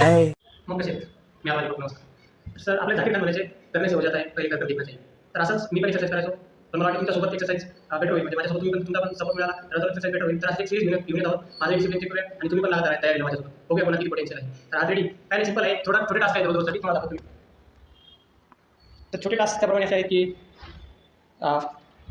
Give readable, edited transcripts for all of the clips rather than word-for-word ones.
Hey. मग कसे आहेत? मी आवाज येतो नमस्कार. सर आपले जाकीर खान म्हणायचे करणे से हो जाता है पहिले कर देखना चाहिए. तर असंच मी पण एक्सरसाइज करायचो. पण मला वाटतं तुमच्यासोबत एक्सरसाइज बेटर होईल. म्हणजे माझ्यासोबत तुम्ही पण तुमचा पण सपोर्ट मिळाला तर एक्सरसाइज बेटर होईल. तर अशी एक सिरीज घेऊन येत आहोत. माझं डिसिप्लिन चेक करूया आणि तुम्ही पण लागा तयारीला माझ्यासोबत. बघूया कोणाला किती पोटेन्शियल आहे. तर आज रेडी काय नाही सिंपल आहे. थोडा छोटे टास्क आहेत रोजसाठी तुम्हाला दाखवतो मी. तर छोटे टास्क त्याप्रमाणे असे आहेत की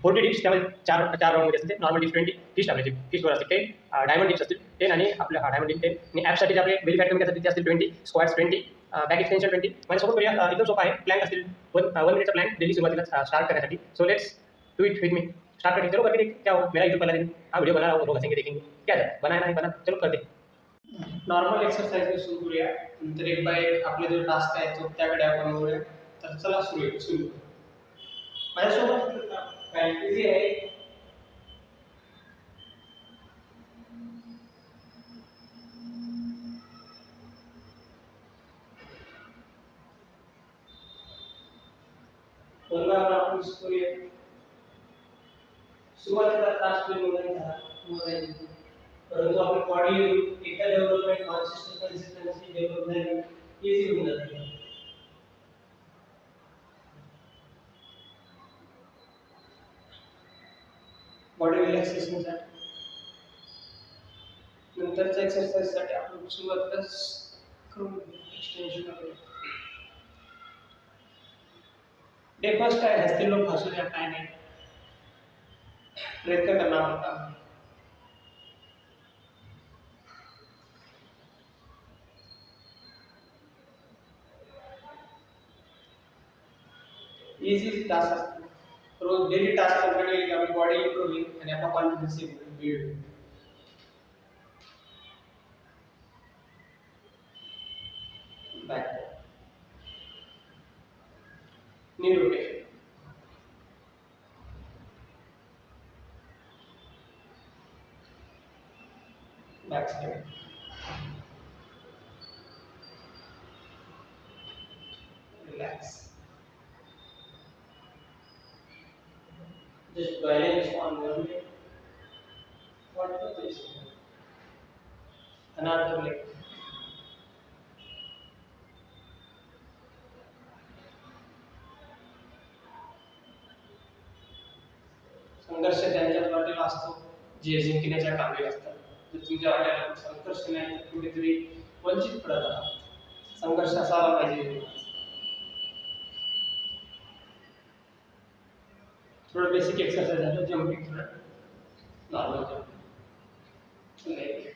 40 डिप्स त्यामध्ये चार चार राऊंडमध्ये असते. नॉर्मल डिप्स 20, फिश टाकायचे, फिश वर असतील 10, डायमंड डिप्स असतील 10 आणि आपल्या डायमंड डिप 10 आणि ॲपसाठी जे आपले व्हेरी फॅट कमी ते असतील 20, स्क्वॅट्स 20, बॅक एक्सटेन्शन 20. माझ्यासोबत करूया. एकदम सोपा आहे. प्लॅन असतील 1 मिनिटचा प्लॅन डेली सुरुवातीला स्टार्ट करण्यासाठी. So let's do it with me. Start करते चलो करके क्या हो मेरा यूट्यूब पहला दिन वीडियो बना रहा हूँ लोग हंसेंगे देखेंगे क्या है बनाया नहीं बना चलो कर दे. नॉर्मल एक्सरसाइज सुरू करूया. नंतर एक बाय एक आपले जो टास्क आहे तो त्याकडे आपण बघूया. तर चला सुरू माझ्यासोबत काय इझी आहे. आपण सुरुवातीला त्रास नाही परंतु आपली बॉडी एका डेव्हलपमेंट कन्सिस्टन्सी डेव्हलप झाली इझी होऊन जाते. बॉडी रिलॅक्सेशनसाठी नंतरच्या एक्सरसाइजसाठी आपण सुरुवातीलाच करून एक्सटेन्शन वगैरे. डे फर्स्ट काय हसते लोक हसू द्या काय नाही प्रयत्न करणार होता. इझी टास्क असतो. रोज डेली टास्क कंप्लीट केली की आपली बॉडी इम्प्रूव्ह होईल आणि आपला कॉन्फिडन्स बिल्ड होईल. Back knee rotation back side. Relax. Just balance on one leg. What is this? Another leg. संघर्ष त्यांच्या वाटेला असतो जे जिंकण्याच्या कामी असतात. जर तुमच्या वाटेला संघर्ष नाही तर कुठेतरी वंचित पडत आहात. संघर्ष असावा पाहिजे. थोडं बेसिक एक्सरसाइज झालं जंपिंग थोडं normal jump leg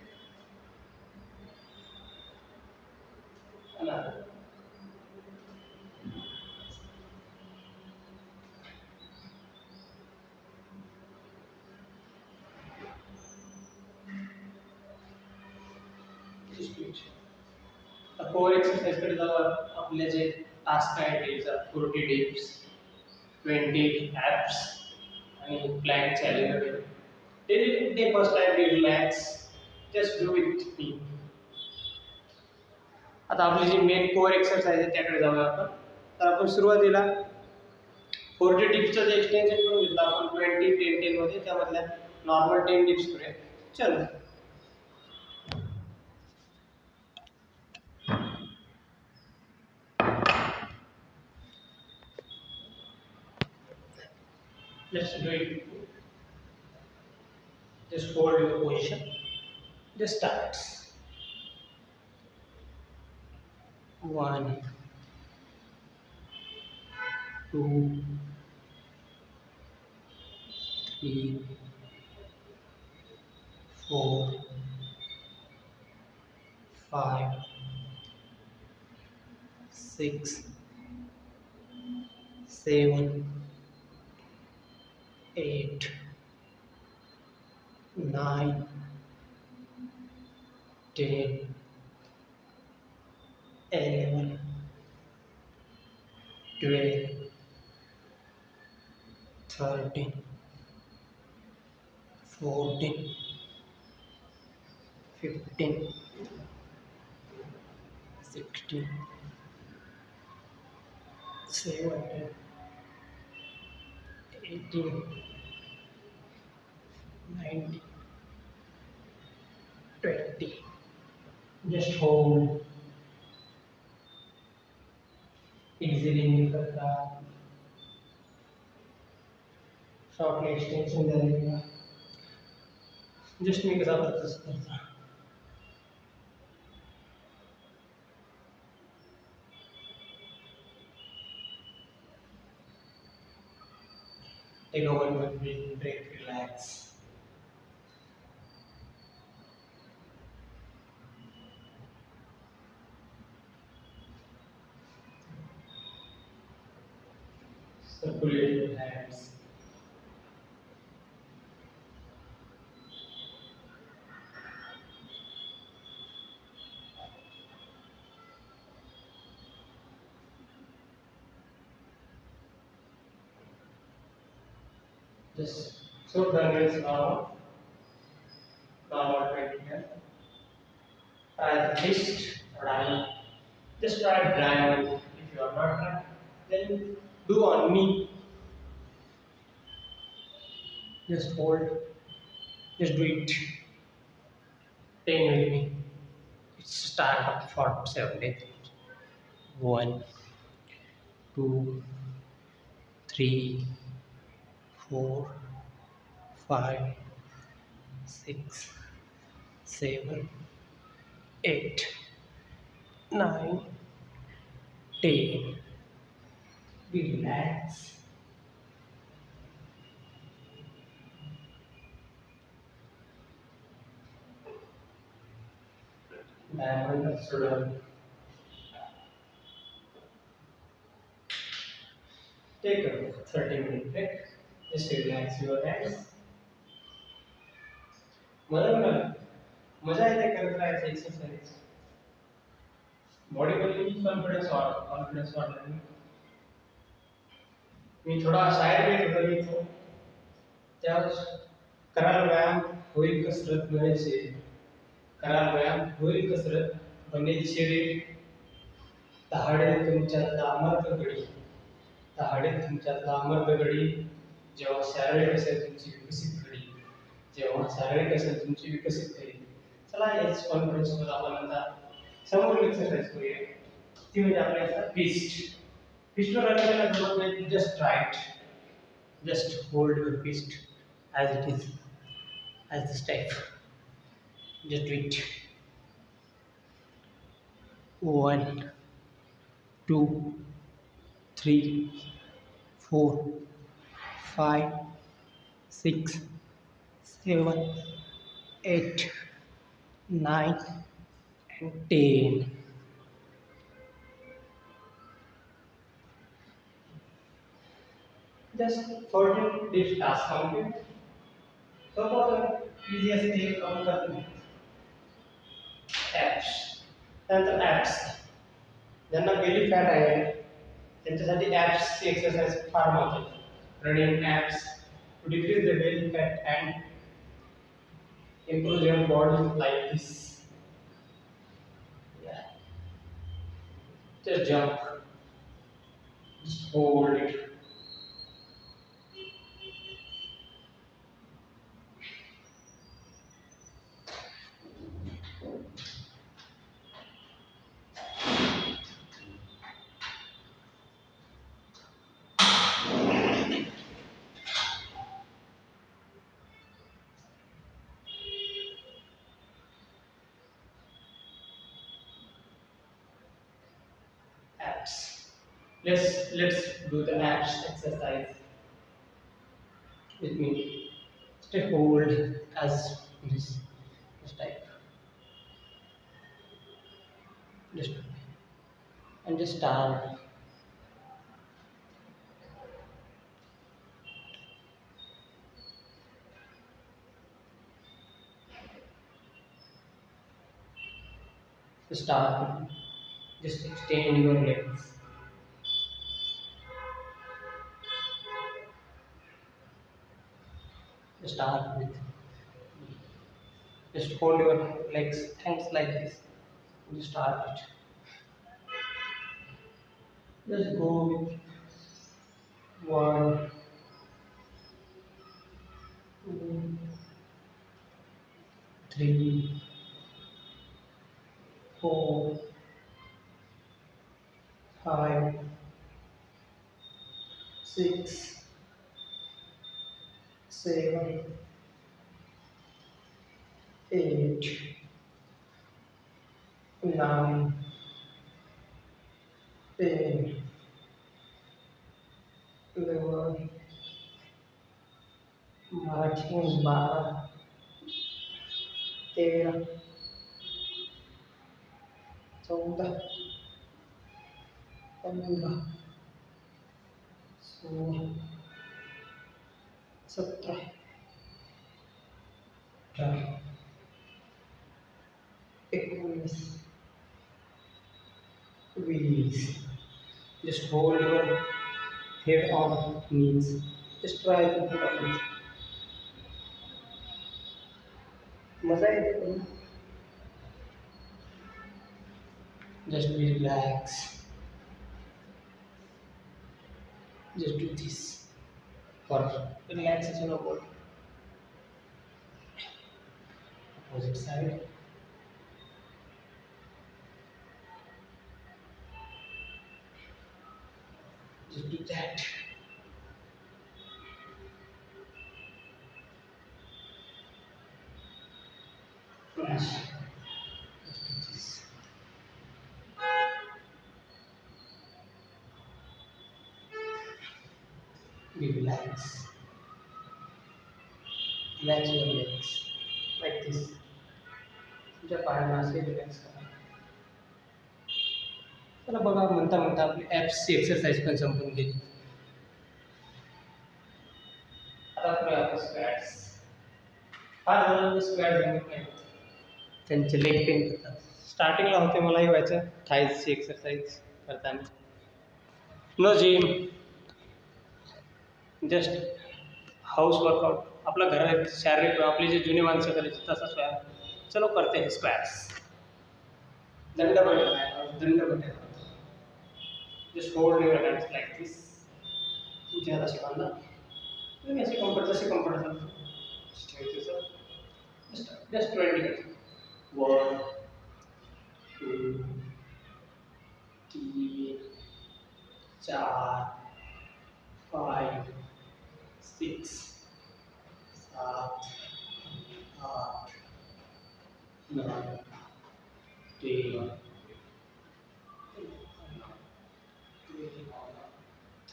another core exercise कडे जाऊ. आपले जे टास्क आहे डेचा 40 डिप्स 20 ॲप्स आणि प्लॅन चॅलेंज वगैरे. Daily day first time be relax just do it मी. आता आपली जी मेन कोर एक्सरसाइज आहे त्याकडे जाऊया आपण. तर आपण सुरुवातीला 40 डिप्सचं जे एक्सटेन्शन करून घेतलं आपण 20 10 10 मध्ये त्यामधल्या नॉर्मल 10 डिप्स करूया. चलो let's do it. Just hold your position. Just start. 1 2 3 4 5 6 7 8 9 10 11 12 13 14 15 16 17 18 19 20. Just hold easily मी करता शॉर्टली एक्सटेन्शन झालेलं जस्ट मी कसा करता take a 1 minute break, relax. Circulate your hands. Just so done is now. Now what we're here. Try the fist or just try blind. If you are not trying, then do on knee. Just hold. Just do it. 10 with me. It's start for 7 days. 1, 2, 3, 4, 5, 6, 7, 8, 9, 10. Relax. Diamond shoulder. Take a 30-minute break. Just relax your hands. मजा येते करत राहायचं exercise बॉडीमध्ये confidence वाढला मी थोडा शायर होता लिहितो त्यावेळेस कराल व्यायाम होईल कसरत बनायचे कराल व्यायाम होईल कसरत बनेल शरीर दहाडे तुमच्यातला अमर्थ घडी दहाडे तुमच्यातला अमर्थ घडी जेव्हा शारीरिक असेल तुमची विकसित घडी जेव्हा शारीरिक असेल तुमची विकसित घडी चला याच कॉन्फिडन्समध्ये आपण आता समोर एक्सरसाइज करूया ती म्हणजे आपल्याला फिस्ट फिस्टवर आपल्याला जमत नाही just right just hold your fist as it is as this type just do it 1, 2, 3, 4, 5, 6, 7, 8, 9 and 10. Just 14 this task complete. So for easiest thing come करते abs. त्यानंतर abs. ज्यांना belly fat आहे त्यांच्यासाठी abs ची exercise फार महत्त्वाची. Running abs to decrease the belly fat and improve your body like this. Yeah. Just jump. Just hold it. Abs. Let's do the abs exercise with me. Stay hold as this type. Just and just start. Start. Just extend your legs. Start with just hold your legs hands like this. You start it. Just go with 1, 2, 3, 4, 5, 6 7 8 9 10 11 Marathi 12 13 14 15 16 17 18 19 20. Just hold your head on knees. Just try to put up it. मजा येते पण. Just be relax. Just do this for relaxation of body. Opposite side. Just do that. Finish. Just do this. Be relaxed. Relax your legs like this. तुमच्या पायांना असे relax करा. चला बघा, म्हणता म्हणता आपली ॲप्सची एक्सरसाइज पण संपून गेली. आता आपण स्क्वॅट्स. फार जणांना स्क्वॅट जमत नाही, त्यांचे लेग पेन करतात. स्टार्टिंगला होते मलाही व्हायचं थाईजची एक्सरसाइज करताना. No gym, just house workout. आपला घरात शारीरिक आपले जे जुने माणसं करायचे तसाच व्यायाम. चलो करते हैं स्क्वॅट्स. दंड बैठक. Just hold your hands like this. तुमचे हात असे बांधा. तुम्ही असे कम्फर्ट जसे कम्फर्ट असाल ठेवायचे सर. जस्ट 20 1 2 3 4 5 6 7 8 9 10 30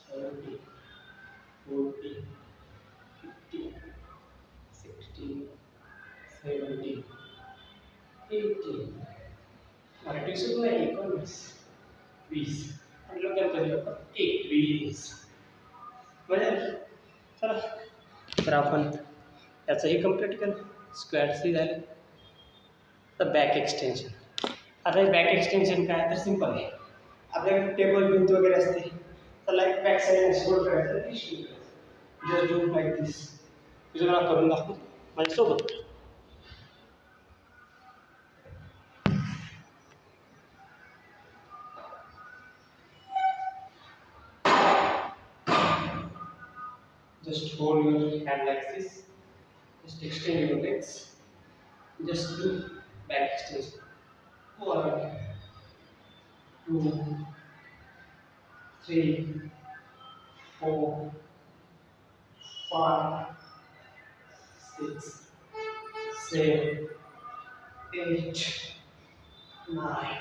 40 50 60 70 80 मराठी सुद्धा 19 20 म्हटलं गणपती बाप्पा 21. म्हणजे चला तर आपण याचंही कम्प्लीट केलं. स्क्वॅट्सही झाले. तर बॅक एक्सटेन्शन. आता हे बॅक एक्सटेन्शन काय तर सिम्पल आहे. आपल्याकडे टेबल भिंत वगैरे असते तर लाईक बॅक साईड होल्ड करायचं. Just do like this. तुझं मला करून दाखवतो माझ्यासोबत. Just hold your hand like this. Just extend your legs. Just do back extension. 1 2 3 4 5 6 7 8 9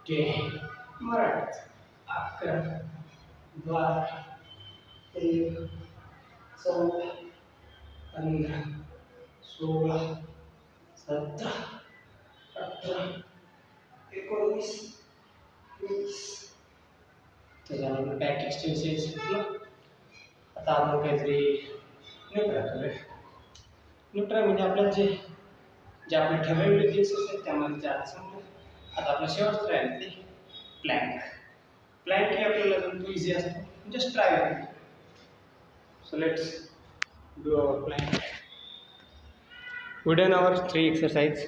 10 मराठ 11 12 13 14 15 16 17 18 19 20. त्याच्यानंतर बॅक एक्सटेन्शन शिकलो. आता आपण काहीतरी न्यूट्रा करूया. न्यूट्रा म्हणजे आपल्याला जे आपले ठरवलेले केसेस आहेत त्यामध्ये जास्त समजा. आता आपलं शेवटचं राहिलं ते प्लॅंक. प्लॅंक हे आपल्याला जमतो, इझी असतो. जस्ट ट्राय करूया. So let's do our plank. We done our 3 exercise: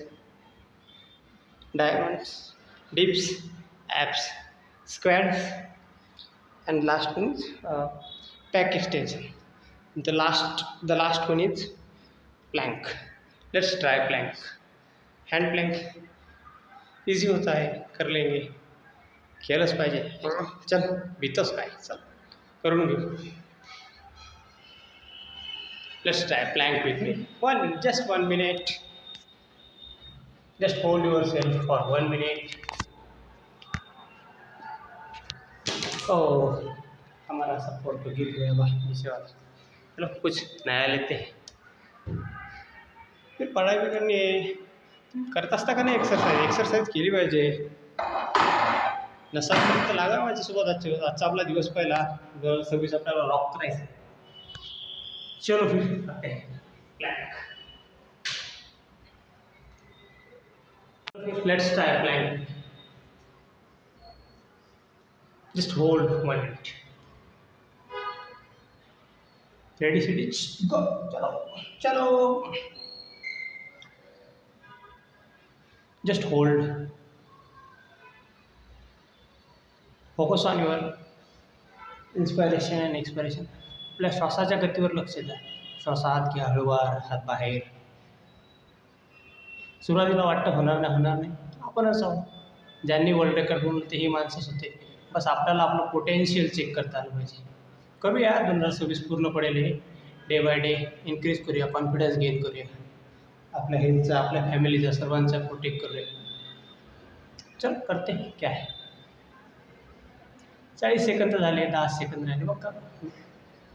diamonds, dips, abs, squats, and last one is back extension. The last one is plank. Let's try plank. Hand plank easy होता है, कर लेंगे. खेलच पाहिजे. चल भीतच काय चल. करून घेऊ. Let's try plank with me. 1 minute, just 1 minute. Just hold yourself for 1 minute. Oh, हमारा सपोर्ट तो गिर गया बा नीचे वाला. चलो कुछ नया लेते हैं. फिर पढ़ाई भी करनी है. करत असता का नाही एक्सरसाइज केली पाहिजे. नसापर्यंत लागा माझ्यासोबत आजचा आपला दिवस पहिला 26 आपल्याला रॉक करायचं. चलो फिर करते हैं Planck. Let's try plank. Just hold 1 minute. Ready, steady, go. Chalo, chalo. Just hold. Focus on your inspiration and expiration. आपल्या श्वासाच्या गतीवर लक्ष द्या. श्वास आत घ्या, हळूवार, हात बाहेर. सुरुवातीला वाटतं होणार नाही आपणच आहोत. ज्यांनी वर्ल्ड रेकॉर्ड बनवलं तेही माणसंच होते. बस आपल्याला आपलं पोटेन्शियल चेक करता आलं पाहिजे. करूया 2026 पूर्ण पडेल हे. डे बाय डे इन्क्रीज करूया, कॉन्फिडन्स गेन करूया. आपल्या हेल्थचा, आपल्या फॅमिलीचा, सर्वांचा प्रोटेक्ट करूया. चल करते हैं क्या है. 40 सेकंद झाले, 10 सेकंद झाले. मग का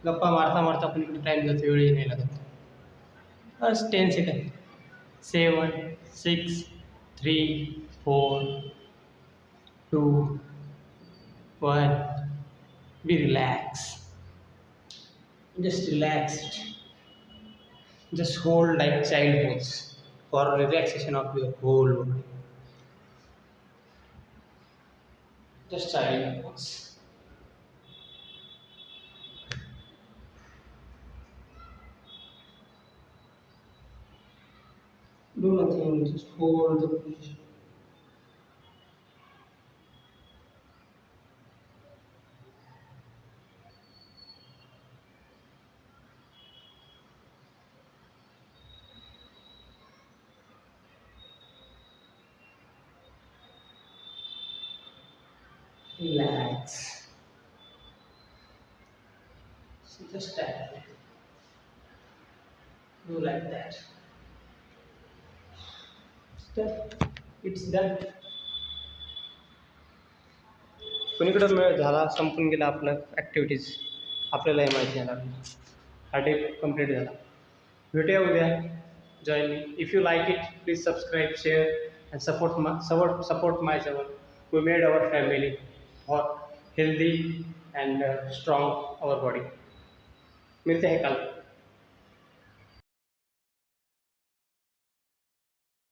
गप्पा मारता पण इकडे टाईम जातो, वेळही नाही लागत. बस 10 second. 7, 6, 3, 4, 2, 1. Be relaxed. Just relax it. Just hold like child pose for relaxation of your whole body. Just child pose. Do nothing, just hold the position. Relax. So just tap. Do like that. Step. It's done. कोणीकडं वेळ झाला, संपून गेला आपलं activities. आपल्यालाही माहिती आहे लागलं. हा डे कंप्लीट झाला. भेटूया उद्या. Join me. If you like it please subscribe, share and support my channel. We made our family for healthy and strong our body. मिळते हैं कल.